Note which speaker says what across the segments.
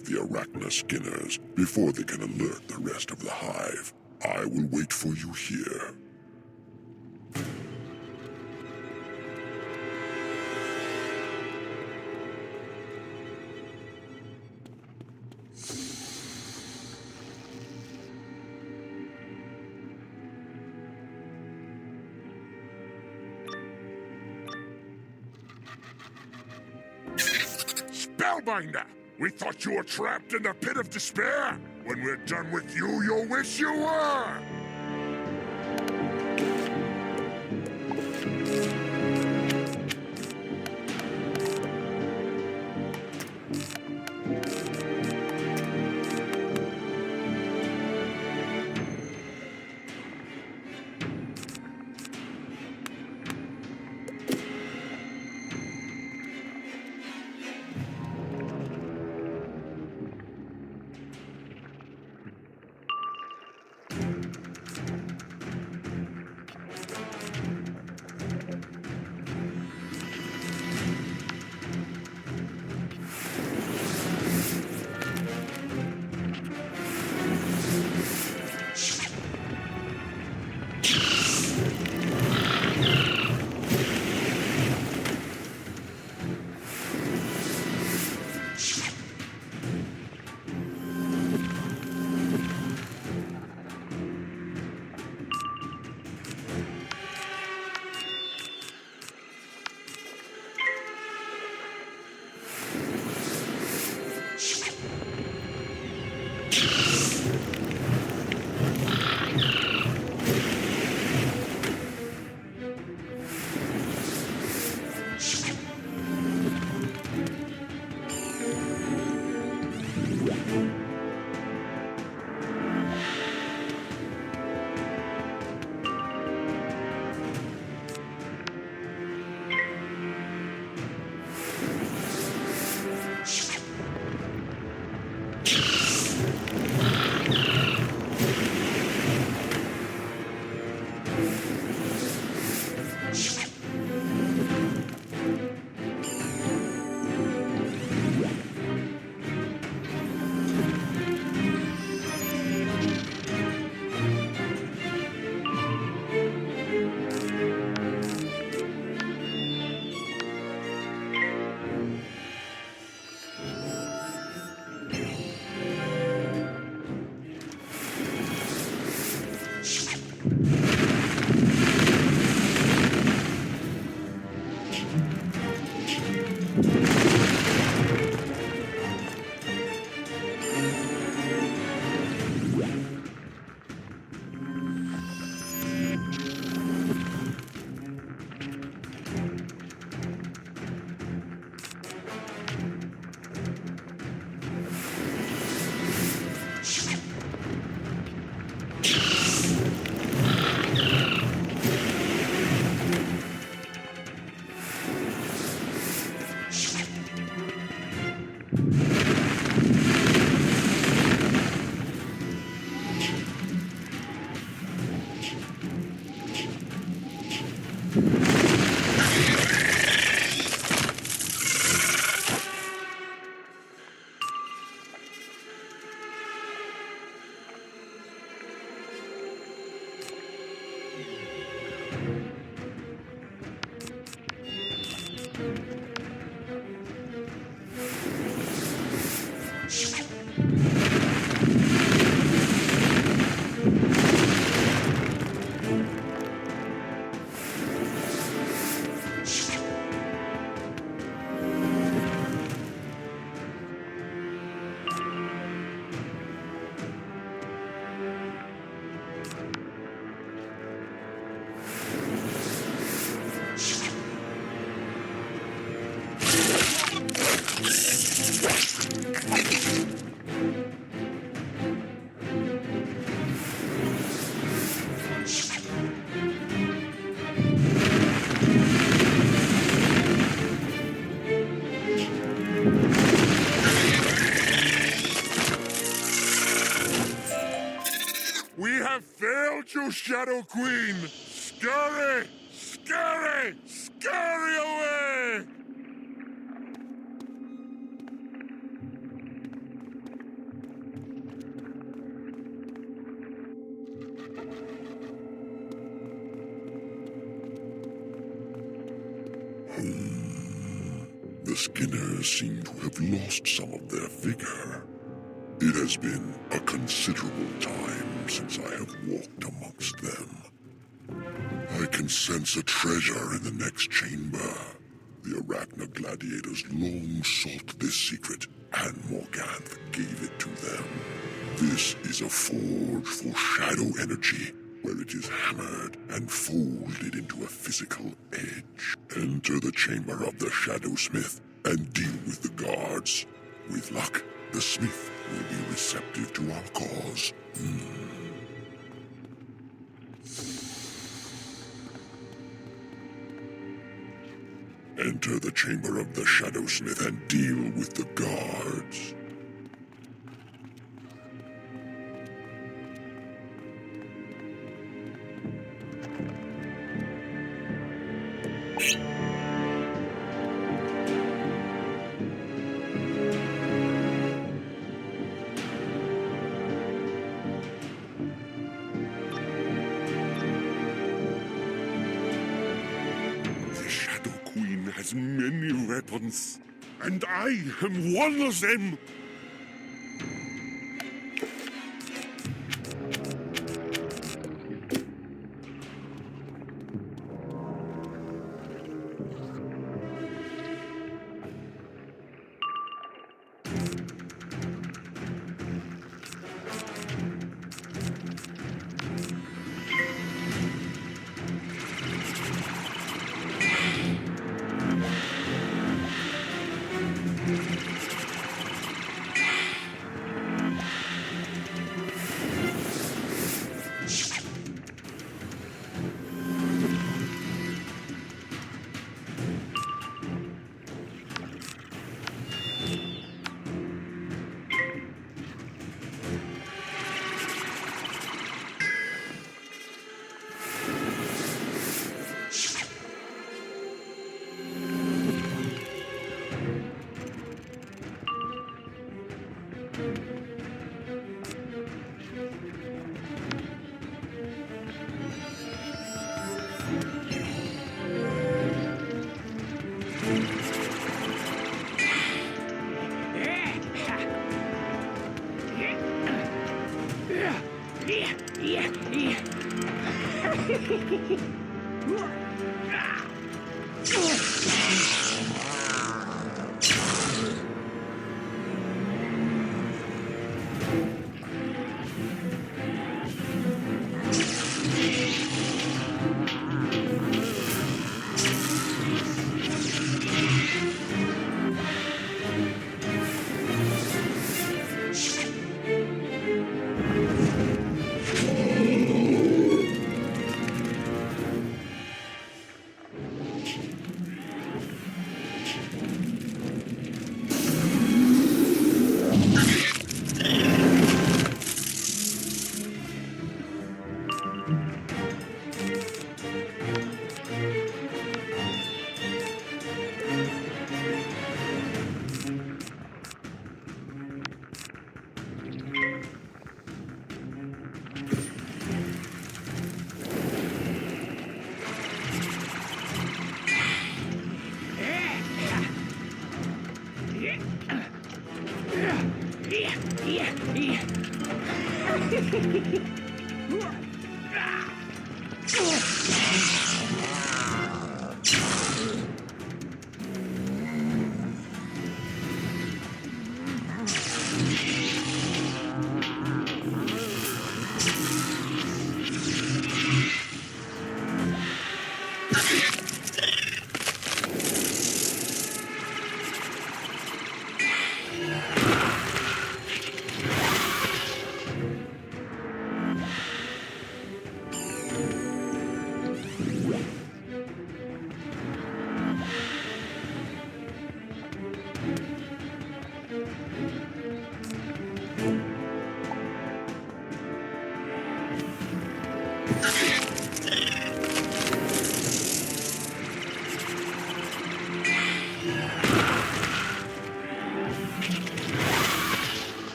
Speaker 1: of the Arachna skinners before they can alert the rest of the hive. I will wait for you here. Spellbinder! We thought you were trapped in the pit of despair! When we're done with you, you'll wish you were! You Shadow Queen! Scurry! Scurry! Scurry away! The Skinners seem to have lost some of their vigor. It has been a considerable time since I have walked amongst them. I can sense a treasure in the next chamber. The Arachna gladiators long sought this secret, and Morganth gave it to them. This is a forge for shadow energy, where it is hammered and folded into a physical edge. Enter the chamber of the Shadow Smith and deal with the guards. With luck, the Smith will be receptive to our cause. Enter the chamber of the Shadow Smith and deal with the guards.
Speaker 2: Many weapons, and I am one of them.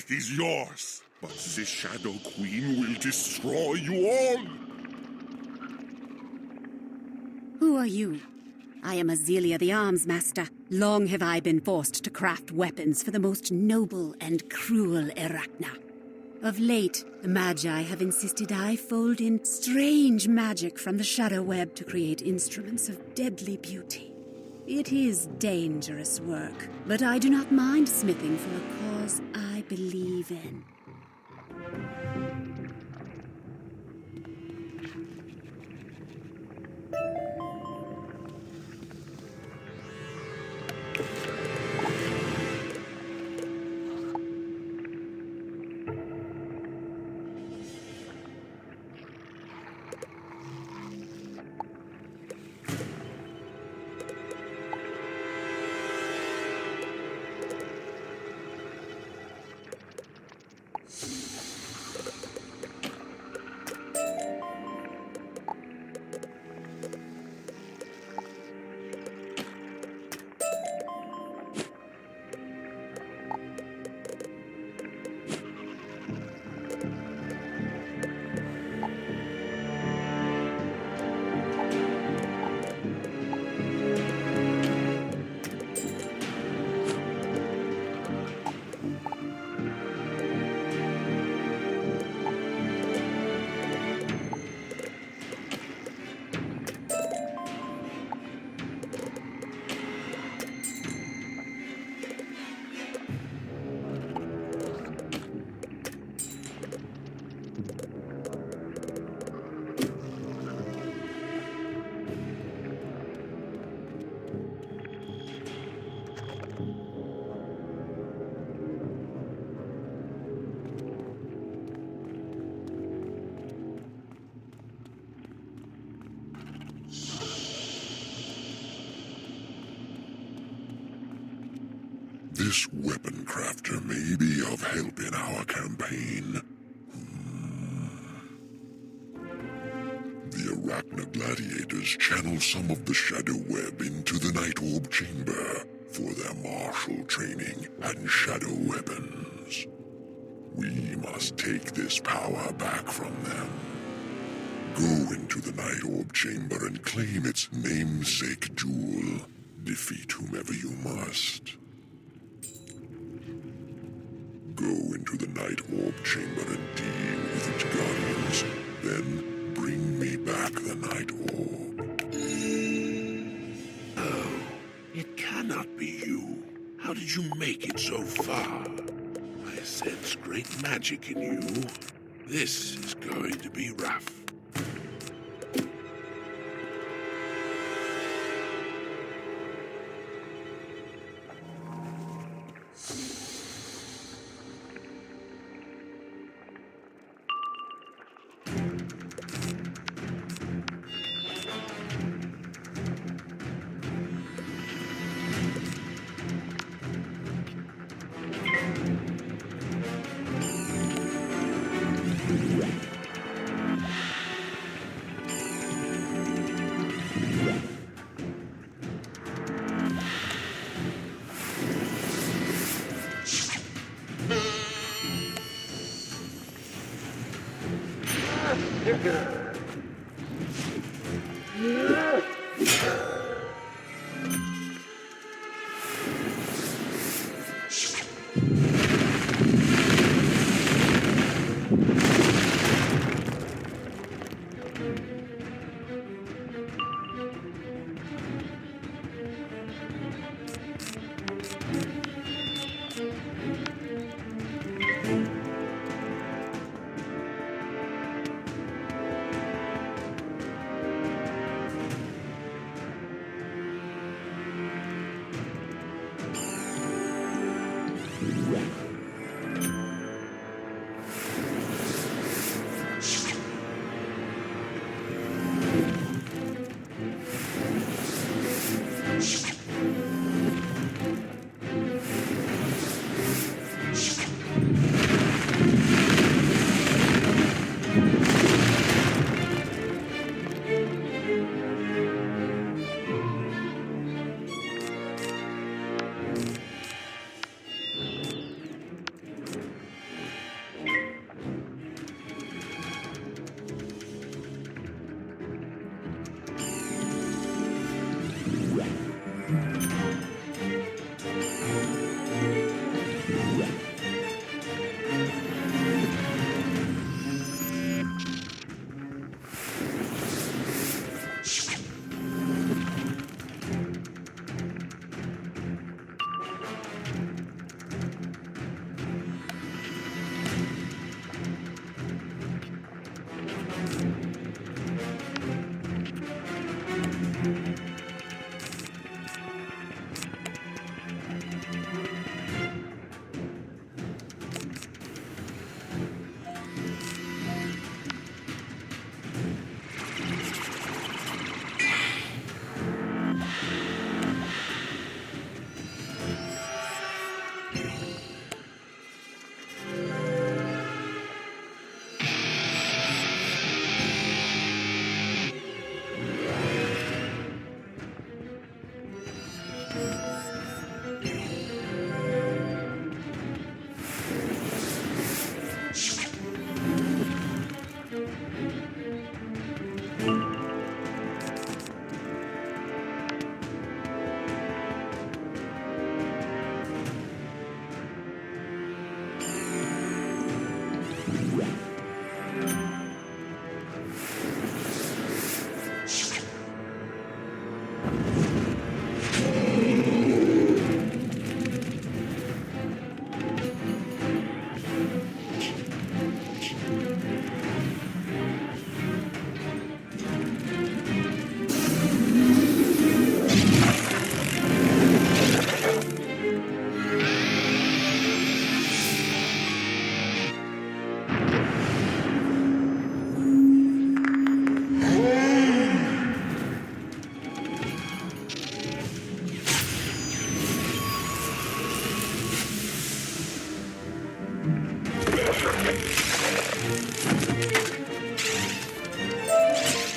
Speaker 2: Earth is yours, but the Shadow Queen will destroy you all.
Speaker 3: Who are you? I am Azelia the Arms Master. Long have I been forced to craft weapons for the most noble and cruel Arachna. Of late, the Magi have insisted I fold in strange magic from the Shadow Web to create instruments of deadly beauty. It is dangerous work, but I do not mind smithing for a cause I believe in.
Speaker 1: This weapon crafter may be of help in our campaign. The Arachna gladiators channel some of the Shadow Web into the Night Orb Chamber for their martial training and shadow weapons. We must take this power back from them. Go into the Night Orb Chamber and claim its namesake jewel. Defeat whomever you must. Go into the Night Orb Chamber and deal with its guardians. Then bring me back the Night Orb.
Speaker 2: Oh, it cannot be you. How did you make it so far? I sense great magic in you. This is going to be rough.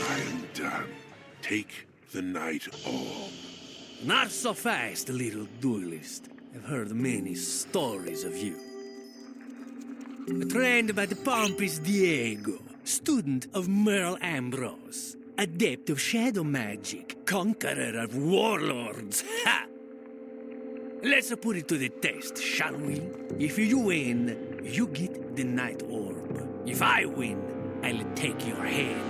Speaker 2: I am done. Take the night orb.
Speaker 4: Not so fast, little duelist. I've heard many stories of you. Trained by the pompous Diego, student of Merle Ambrose, adept of shadow magic, conqueror of warlords. Ha! Let's put it to the test, shall we? If you win, you get the night orb. If I win, I'll take your head.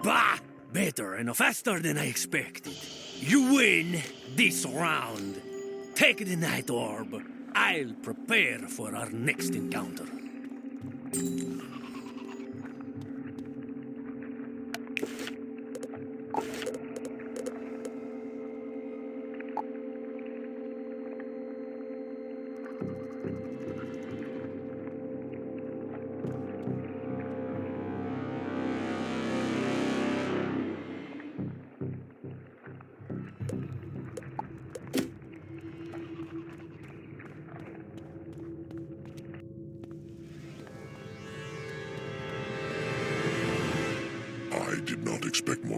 Speaker 4: Bah! Better and faster than I expected. You win this round. Take the night orb. I'll prepare for our next encounter.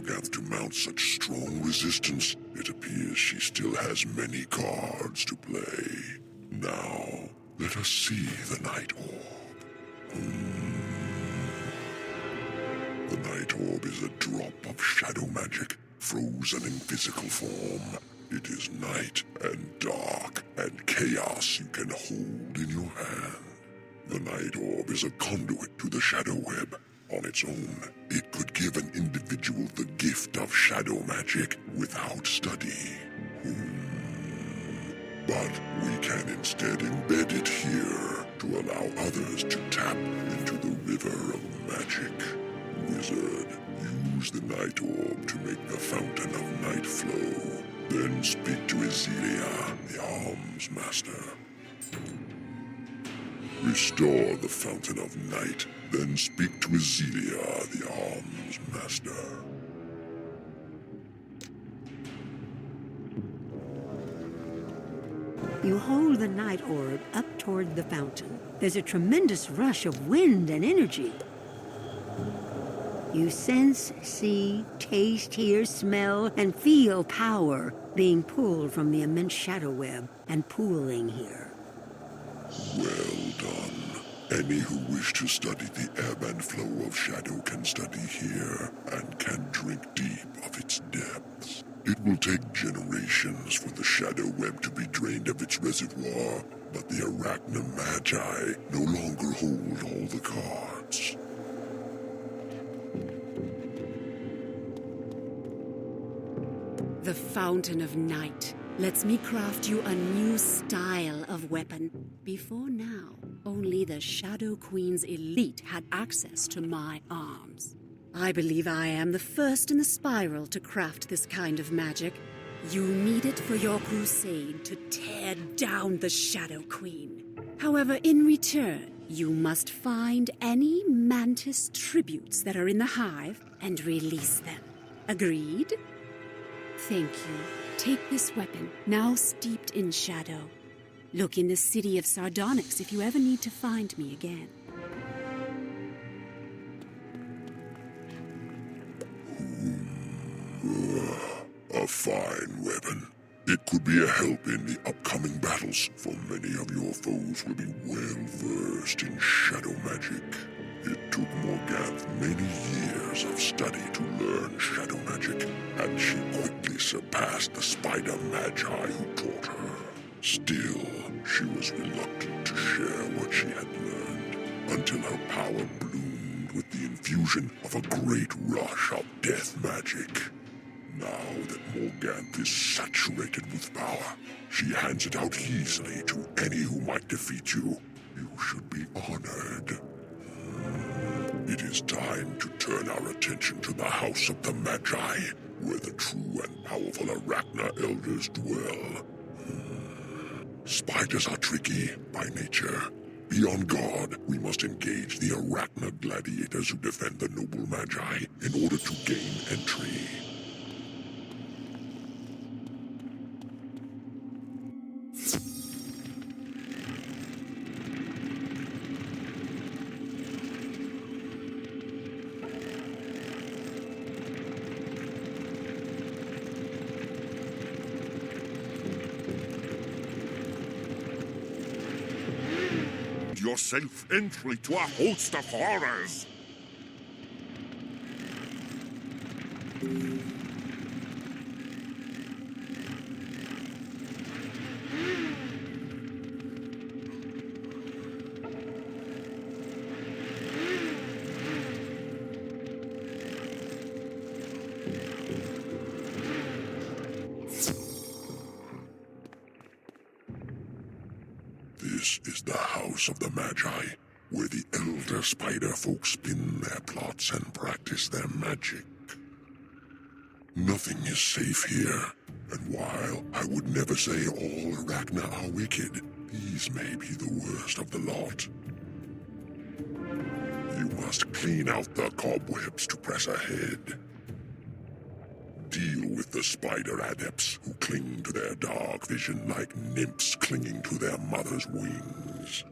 Speaker 1: Morganth to mount such strong resistance, it appears she still has many cards to play. Now, let us see the Night Orb. The Night Orb is a drop of shadow magic, frozen in physical form. It is night and dark and chaos you can hold in your hand. The Night Orb is a conduit to the Shadow Web. On its own, it could give an individual the gift of shadow magic without study. But we can instead embed it here to allow others to tap into the river of magic. Wizard, use the Night Orb to make the Fountain of Night flow. Then speak to Ezelia, the Arms Master. Restore the Fountain of Night, then speak to Ezelia, the Arms Master.
Speaker 5: You hold the Night Orb up toward the fountain. There's a tremendous rush of wind and energy. You sense, see, taste, hear, smell, and feel power being pulled from the immense shadow web and pooling here.
Speaker 1: Well done. Any who wish to study the ebb and flow of shadow can study here and can drink deep of its depths. It will take generations for the shadow web to be drained of its reservoir, but the Arachna Magi no longer hold all the cards.
Speaker 3: The Fountain of Night lets me craft you a new style of weapon. Before now, only the Shadow Queen's elite had access to my arms. I believe I am the first in the spiral to craft this kind of magic. You need it for your crusade to tear down the Shadow Queen. However, in return, you must find any mantis tributes that are in the hive and release them. Agreed? Thank you. Take this weapon, now steeped in shadow. Look in the city of Sardonyx if you ever need to find me again.
Speaker 1: A fine weapon. It could be a help in the upcoming battles, for many of your foes will be well versed in shadow magic. It took Morganth many years of study to learn shadow magic, and she quickly surpassed the spider magi who taught her. Still, she was reluctant to share what she had learned, until her power bloomed with the infusion of a great rush of death magic. Now that Morganth is saturated with power, she hands it out easily to any who might defeat you. You should be honored. It is time to turn our attention to the House of the Magi, where the true and powerful Arachna elders dwell. Spiders are tricky by nature. Be on guard. We must engage the Arachna gladiators who defend the noble Magi in order to gain entry. Yourself entry to a host of horrors. This is the House of the Magi, where the elder spider folk spin their plots and practice their magic. Nothing is safe here, and while I would never say all Arachna are wicked, these may be the worst of the lot. You must clean out the cobwebs to press ahead. Deal with the spider adepts who cling to their dark vision like nymphs clinging to their mother's wings.